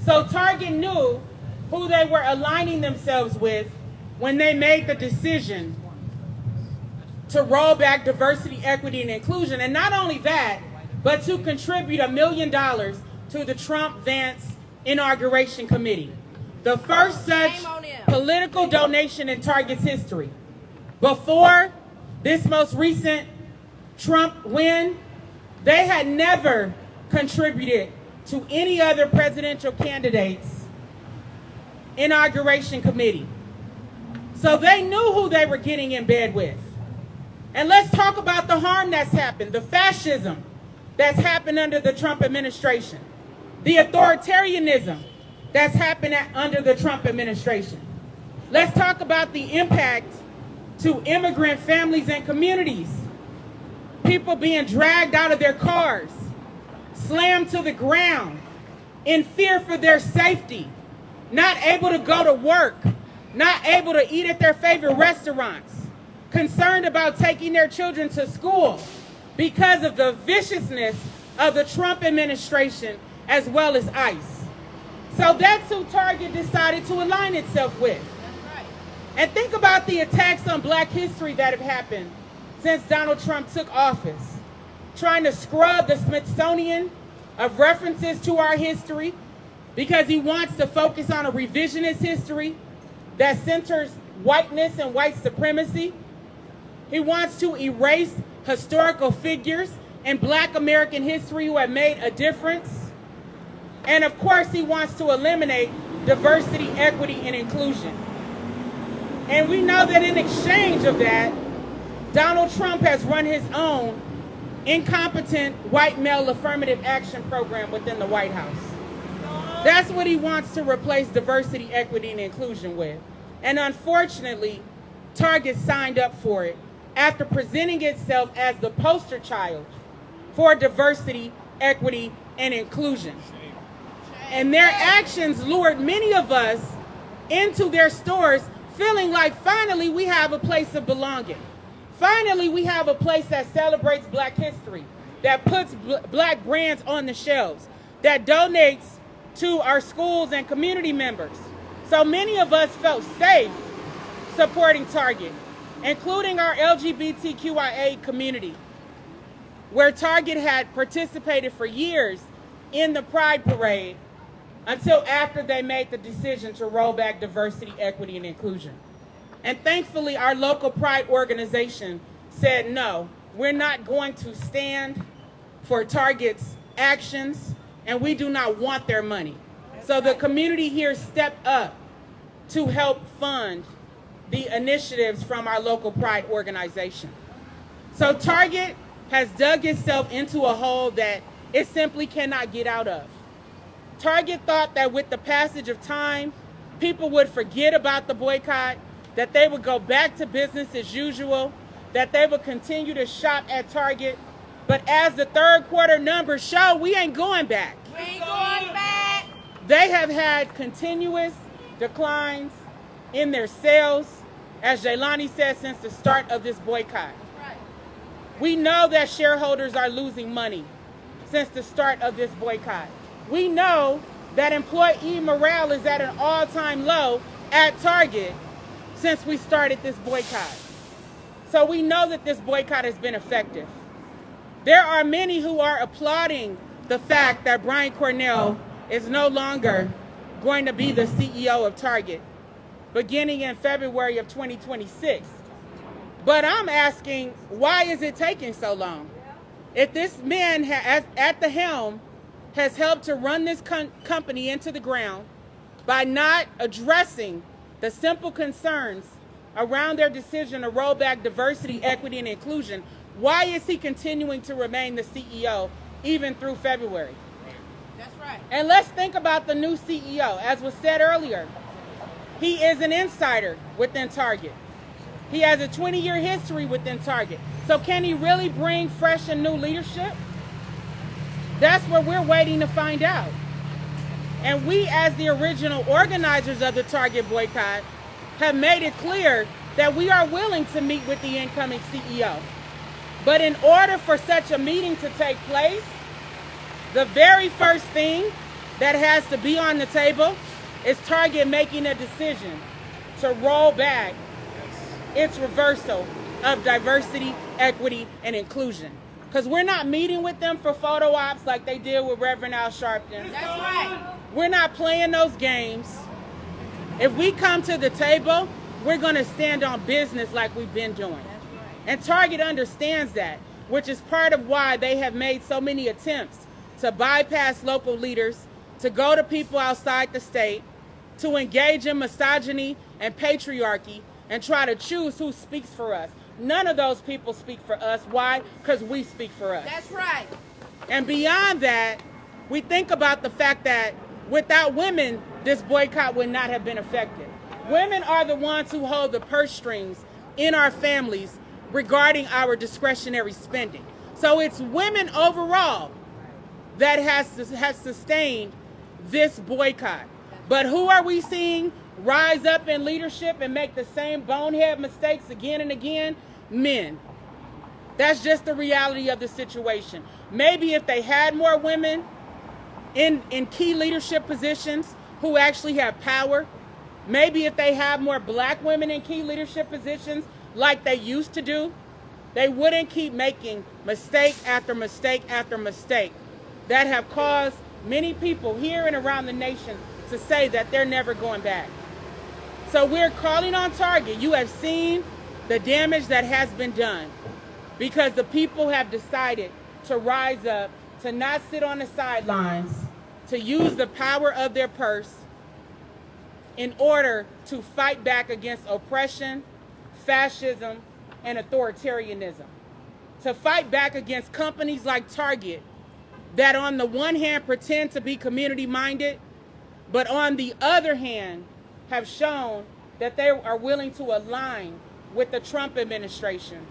So Target knew who they were aligning themselves with when they made the decision to roll back diversity, equity, and inclusion. And not only that, but to contribute $1 million to the Trump-Vance Inauguration Committee, the first such political donation in Target's history. Before this most recent Trump win, they had never contributed to any other presidential candidate's inauguration committee. So they knew who they were getting in bed with. And let's talk about the harm that's happened, the fascism that's happened under the Trump administration, the authoritarianism that's happened under the Trump administration. Let's talk about the impact to immigrant families and communities. People being dragged out of their cars, slammed to the ground, in fear for their safety, not able to go to work, not able to eat at their favorite restaurants, concerned about taking their children to school because of the viciousness of the Trump administration as well as ICE. So that's who Target decided to align itself with. And think about the attacks on Black history that have happened since Donald Trump took office, trying to scrub the Smithsonian of references to our history because he wants to focus on a revisionist history that centers whiteness and white supremacy. He wants to erase historical figures in Black American history who have made a difference. And of course, he wants to eliminate diversity, equity, and inclusion. And we know that in exchange of that, Donald Trump has run his own incompetent white male affirmative action program within the White House. That's what he wants to replace diversity, equity, and inclusion with. And unfortunately, Target signed up for it after presenting itself as the poster child for diversity, equity, and inclusion. And their actions lured many of us into their stores feeling like finally we have a place of belonging. Finally, we have a place that celebrates Black history, that puts Black brands on the shelves, that donates to our schools and community members. So many of us felt safe supporting Target, including our LGBTQIA community, where Target had participated for years in the Pride Parade until after they made the decision to roll back diversity, equity, and inclusion. And thankfully, our local Pride organization said, no, we're not going to stand for Target's actions, and we do not want their money. So the community here stepped up to help fund the initiatives from our local Pride organization. So Target has dug itself into a hole that it simply cannot get out of. Target thought that with the passage of time, people would forget about the boycott, that they would go back to business as usual, that they would continue to shop at Target. But as the third quarter numbers show, we ain't going back. We ain't going back. They have had continuous declines in their sales, as Jaylani said, since the start of this boycott. We know that shareholders are losing money since the start of this boycott. We know that employee morale is at an all-time low at Target since we started this boycott. So we know that this boycott has been effective. There are many who are applauding the fact that Brian Cornell is no longer going to be the CEO of Target beginning in February of 2026. But I'm asking, why is it taking so long? If this man at the helm has helped to run this company into the ground by not addressing the simple concerns around their decision to roll back diversity, equity, and inclusion, why is he continuing to remain the CEO even through February? That's right. And let's think about the new CEO. As was said earlier, He is an insider within Target. He has a 20-year history within Target. So can he really bring fresh and new leadership? That's what we're waiting to find out. And we, as the original organizers of the Target boycott, have made it clear that we are willing to meet with the incoming CEO. But in order for such a meeting to take place, the very first thing that has to be on the table is Target making a decision to roll back its reversal of diversity, equity, and inclusion. Because we're not meeting with them for photo ops like they did with Reverend Al Sharpton. That's right. We're not playing those games. If we come to the table, we're going to stand on business like we've been doing. And Target understands that, which is part of why they have made so many attempts to bypass local leaders, to go to people outside the state, to engage in misogyny and patriarchy, and try to choose who speaks for us. None of those people speak for us. Why? Because we speak for us. That's right. And beyond that, we think about the fact that without women, this boycott would not have been effective. Women are the ones who hold the purse strings in our families regarding our discretionary spending. So it's women overall that has sustained this boycott. But who are we seeing rise up in leadership and make the same bonehead mistakes again and again? Men. That's just the reality of the situation. Maybe if they had more women in key leadership positions who actually have power, maybe if they have more black women in key leadership positions like they used to do, they wouldn't keep making mistake after mistake after mistake that have caused many people here and around the nation to say that they're never going back. So we're calling on Target. You have seen the damage that has been done because the people have decided to rise up, to not sit on the sidelines, to use the power of their purse in order to fight back against oppression, fascism, and authoritarianism. To fight back against companies like Target that on the one hand pretend to be community-minded, but on the other hand have shown that they are willing to align with the Trump administration,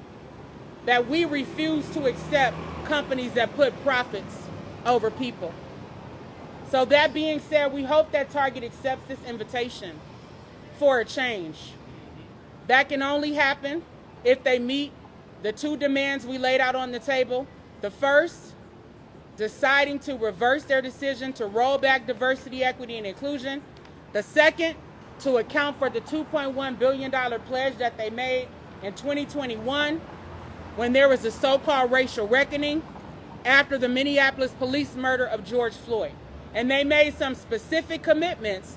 that we refuse to accept companies that put profits over people. So that being said, we hope that Target accepts this invitation for a change. That can only happen if they meet the two demands we laid out on the table. The first, deciding to reverse their decision to roll back diversity, equity, and inclusion. The second, to account for the $2.1 billion pledge that they made in 2021 when there was a so-called racial reckoning after the Minneapolis police murder of George Floyd. And they made some specific commitments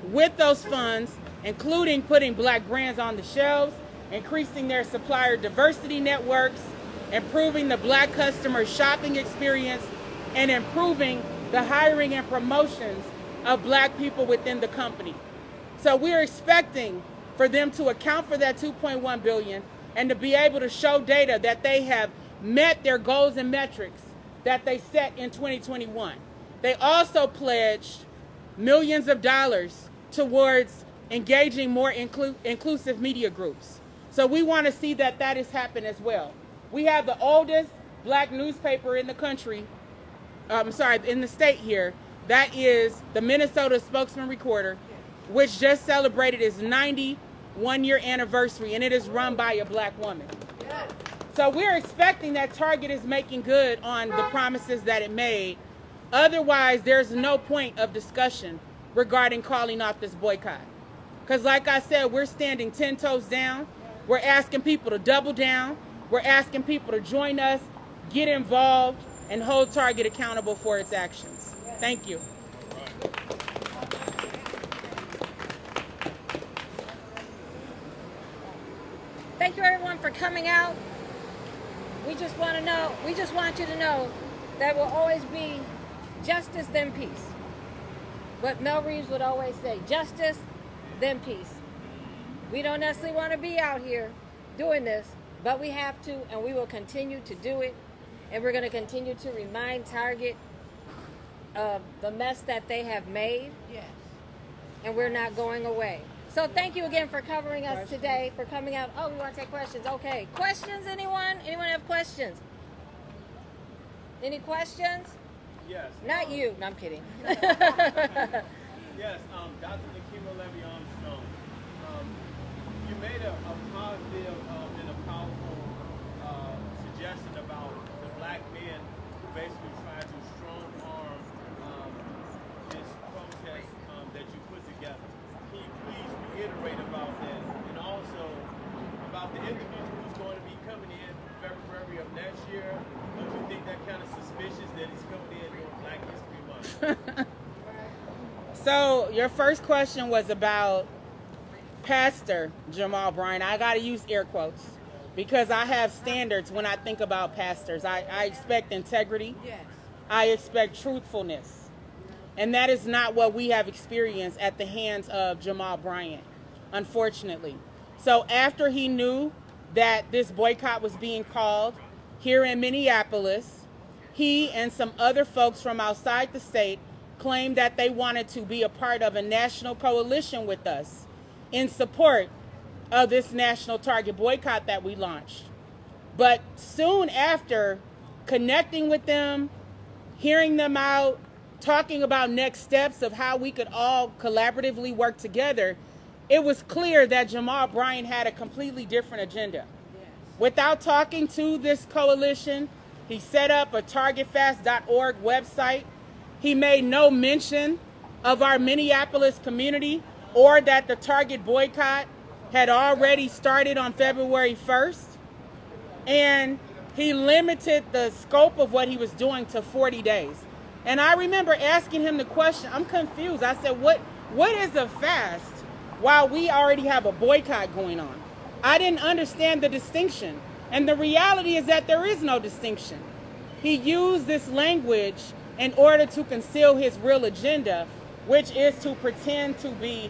with those funds, including putting black brands on the shelves, increasing their supplier diversity networks, improving the black customer shopping experience, and improving the hiring and promotions of black people within the company. So we're expecting for them to account for that $2.1 billion and to be able to show data that they have met their goals and metrics that they set in 2021. They also pledged millions of dollars towards engaging more inclusive media groups. So we want to see that that has happened as well. We have the oldest black newspaper in the country, in the state here. That is the Minnesota Spokesman Recorder, which just celebrated its 91-year anniversary, and it is run by a black woman. So we're expecting that Target is making good on the promises that it made. Otherwise, there's no point of discussion regarding calling off this boycott. Because like I said, we're standing 10 toes down. We're asking people to double down. We're asking people to join us, get involved, and hold Target accountable for its actions. Thank you. Thank you everyone for coming out. We just want you to know that will always be justice, then peace. What Mel Reeves would always say, justice, then peace. We don't necessarily want to be out here doing this, but we have to, and we will continue to do it. And we're going to continue to remind Target of the mess that they have made. Yes. And we're not going away. So thank you again for covering us today, for coming out. Oh, we want to take questions. Okay. Questions, anyone? Anyone have questions? Any questions? Yes. Not you. No, I'm kidding. Yes, Dr. Nakima Levy Armstrong, you made a positive and a powerful suggestion about the black men who basically tried to strong arm this protest that you put together. Can you please reiterate about that, and also about the individual who's going to be coming in February of next year? Don't you think that kind of suspicious that he's coming in during Black History Month? So your first question was about Pastor Jamal Bryant. I got to use air quotes because I have standards when I think about pastors. I expect integrity. Yes. I expect truthfulness. And that is not what we have experienced at the hands of Jamal Bryant, unfortunately. So after he knew that this boycott was being called here in Minneapolis, he and some other folks from outside the state claimed that they wanted to be a part of a national coalition with us in support of this national Target boycott that we launched. But soon after connecting with them, hearing them out, talking about next steps of how we could all collaboratively work together, it was clear that Jamal Bryant had a completely different agenda. Without talking to this coalition, he set up a targetfast.org website. He made no mention of our Minneapolis community or that the Target boycott had already started on February 1st. And he limited the scope of what he was doing to 40 days. And I remember asking him the question, I'm confused. I said, what is a fast while we already have a boycott going on? I didn't understand the distinction. And the reality is that there is no distinction. He used this language in order to conceal his real agenda, which is to pretend to be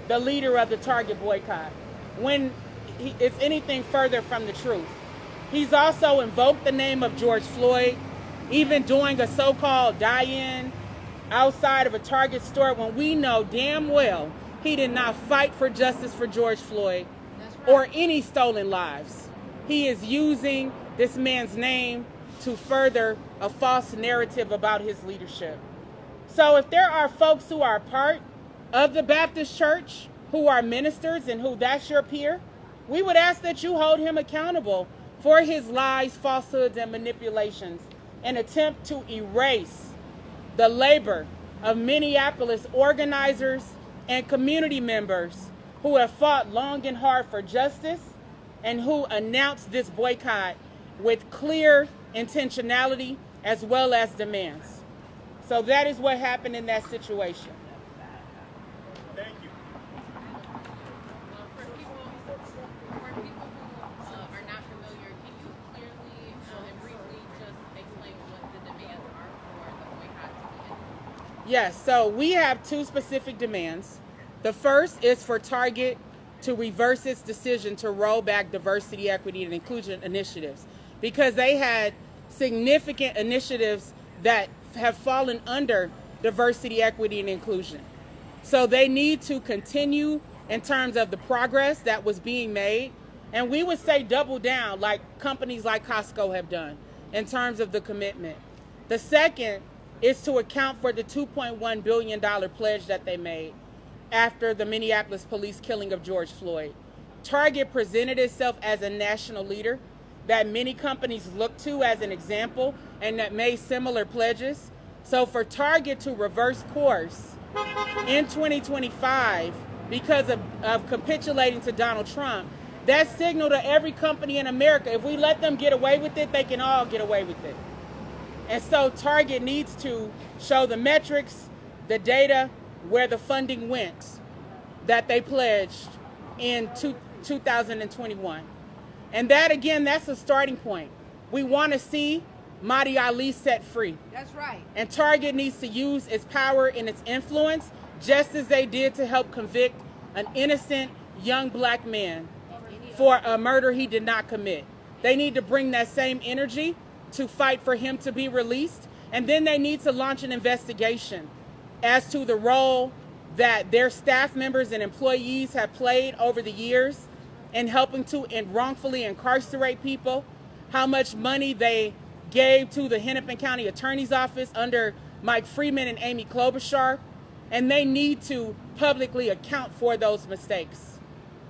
the leader of the Target boycott, when it's anything further from the truth. He's also invoked the name of George Floyd, even doing a so-called die-in outside of a Target store when we know damn well he did not fight for justice for George Floyd or any stolen lives. He is using this man's name to further a false narrative about his leadership. So if there are folks who are part of the Baptist Church, who are ministers and who that's your peer, we would ask that you hold him accountable for his lies, falsehoods, and manipulations, and attempt to erase the labor of Minneapolis organizers and community members who have fought long and hard for justice and who announced this boycott with clear intentionality as well as demands. So that is what happened in that situation. Thank you. For people who are not familiar, can you clearly and briefly just explain what the demands are for the boycott to be ended? Yes, so we have two specific demands. The first is for Target to reverse its decision to roll back diversity, equity, and inclusion initiatives, because they had significant initiatives that have fallen under diversity, equity, and inclusion. So they need to continue in terms of the progress that was being made. And we would say double down like companies like Costco have done in terms of the commitment. The second is to account for the $2.1 billion pledge that they made after the Minneapolis police killing of George Floyd. Target presented itself as a national leader that many companies look to as an example and that made similar pledges. So for Target to reverse course in 2025 because of capitulating to Donald Trump, that signal to every company in America, if we let them get away with it, they can all get away with it. And so Target needs to show the metrics, the data, where the funding went that they pledged in 2021. And that, again, that's a starting point. We want to see Mahdi Ali set free. That's right. And Target needs to use its power and its influence, just as they did to help convict an innocent young black man for a murder he did not commit. They need to bring that same energy to fight for him to be released. And then they need to launch an investigation as to the role that their staff members and employees have played over the years in helping to wrongfully incarcerate people, how much money they gave to the Hennepin County Attorney's Office under Mike Freeman and Amy Klobuchar, and they need to publicly account for those mistakes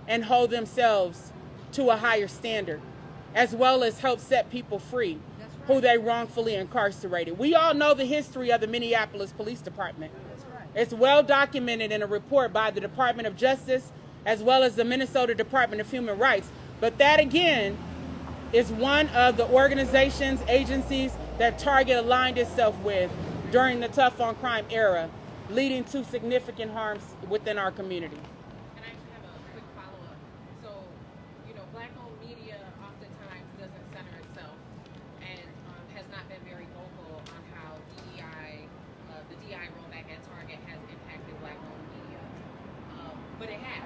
and hold themselves to a higher standard, as well as help set people free who they wrongfully incarcerated. We all know the history of the Minneapolis Police Department. It's well documented in a report by the Department of Justice as well as the Minnesota Department of Human Rights. But that again is one of the organizations, agencies that Target aligned itself with during the Tough on Crime era, leading to significant harms within our community. And I actually have a quick follow-up. So, Black-owned media oftentimes doesn't center itself and has not been very vocal on how DEI, the DEI rollback at Target has impacted Black-owned media. But it has.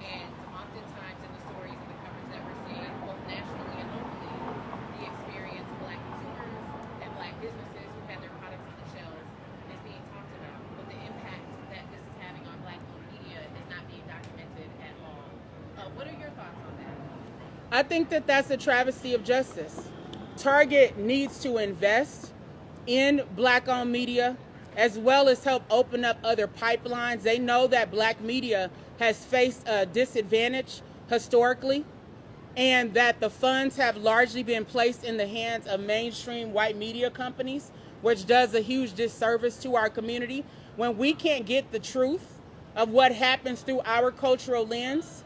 And oftentimes in the stories and the coverage that we're seeing, both nationally and locally, the experience of Black consumers and Black businesses who have their products on the shelves is being talked about. But the impact that this is having on Black-owned media is not being documented at all. What are your thoughts on that? I think that that's a travesty of justice. Target needs to invest in Black-owned media as well as help open up other pipelines. They know that Black media has faced a disadvantage historically, and that the funds have largely been placed in the hands of mainstream white media companies, which does a huge disservice to our community. When we can't get the truth of what happens through our cultural lens,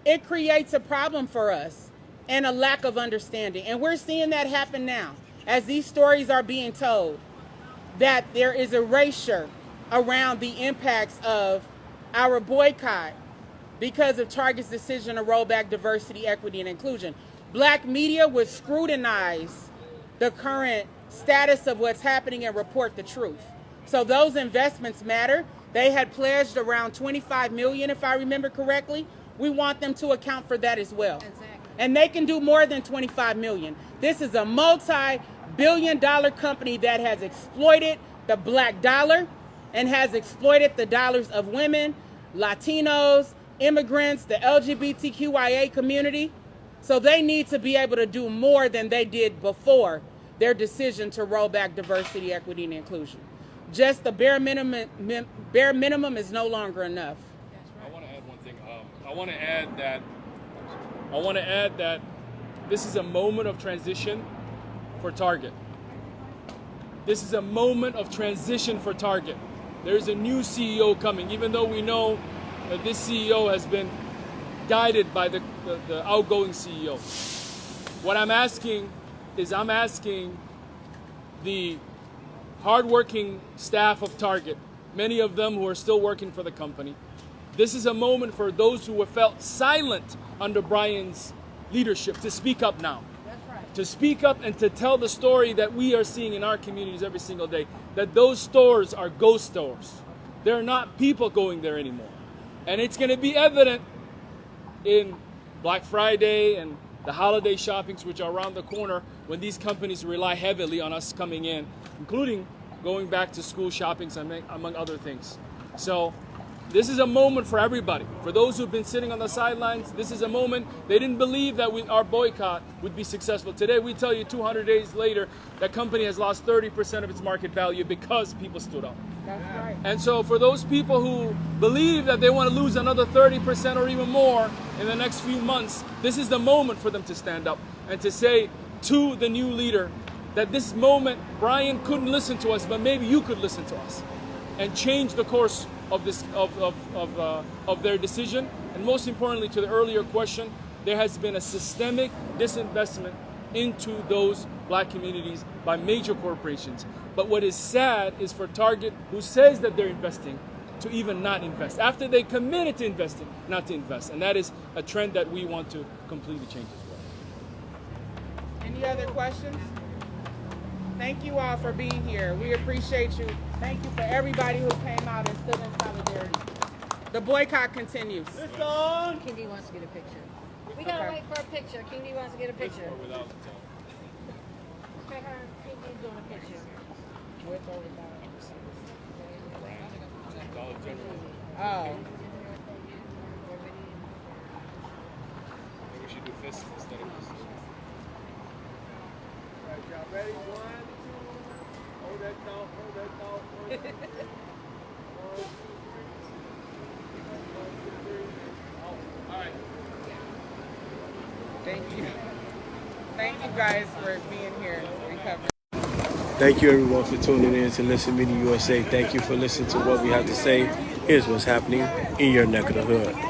it creates a problem for us and a lack of understanding. And we're seeing that happen now as these stories are being told, that there is erasure around the impacts of our boycott because of Target's decision to roll back diversity, equity, and inclusion. Black media would scrutinize the current status of what's happening and report the truth. So those investments matter. They had pledged around $25 million, if I remember correctly. We want them to account for that as well. Exactly. And they can do more than $25 million. This is a multi-billion-dollar company that has exploited the Black dollar and has exploited the dollars of women, Latinos, immigrants, the LGBTQIA community. So they need to be able to do more than they did before their decision to roll back diversity, equity, and inclusion. Just the bare minimum is no longer enough. I want to add one thing. I want to add that this is a moment of transition for Target. This is a moment of transition for Target. There's a new CEO coming, even though we know that this CEO has been guided by the outgoing CEO. What I'm asking is the hardworking staff of Target, many of them who are still working for the company. This is a moment for those who have felt silent under Brian's leadership to speak up now. That's right. To speak up and to tell the story that we are seeing in our communities every single day, that those stores are ghost stores. There are not people going there anymore. And it's going to be evident in Black Friday and the holiday shoppings, which are around the corner, when these companies rely heavily on us coming in, including going back to school shoppings, among other things. So this is a moment for everybody. For those who've been sitting on the sidelines, this is a moment. They didn't believe that our boycott would be successful. Today, we tell you 200 days later, that company has lost 30% of its market value because people stood up. That's right. And so for those people who believe that they want to lose another 30% or even more in the next few months, this is the moment for them to stand up and to say to the new leader that this moment, Brian couldn't listen to us, but maybe you could listen to us and change the course of this of their decision. And most importantly, to the earlier question, there has been a systemic disinvestment into those Black communities by major corporations. But what is sad is for Target, who says that they're investing, to even not invest. After they committed to investing, not to invest. And that is a trend that we want to completely change as well. Any other questions? Thank you all for being here. We appreciate you. Thank you for everybody who came out and stood in solidarity. The boycott continues. KingD wants to get a picture. We gotta wait for a picture. KingD wants to get a picture. Okay, her. KingD's doing a picture. With or without. Dollar General. Oh. Maybe we should do fists instead of pistols. All right, y'all ready? 1, 2. Hold that thought. Hold that thought. 1, 2, 3. 1, 2, 3. 1, 2, 3. Oh, all right. Thank you. Thank you guys for being here and covering. Thank you everyone for tuning in to Listen Media USA. Thank you for listening to what we have to say. Here's what's happening in your neck of the hood.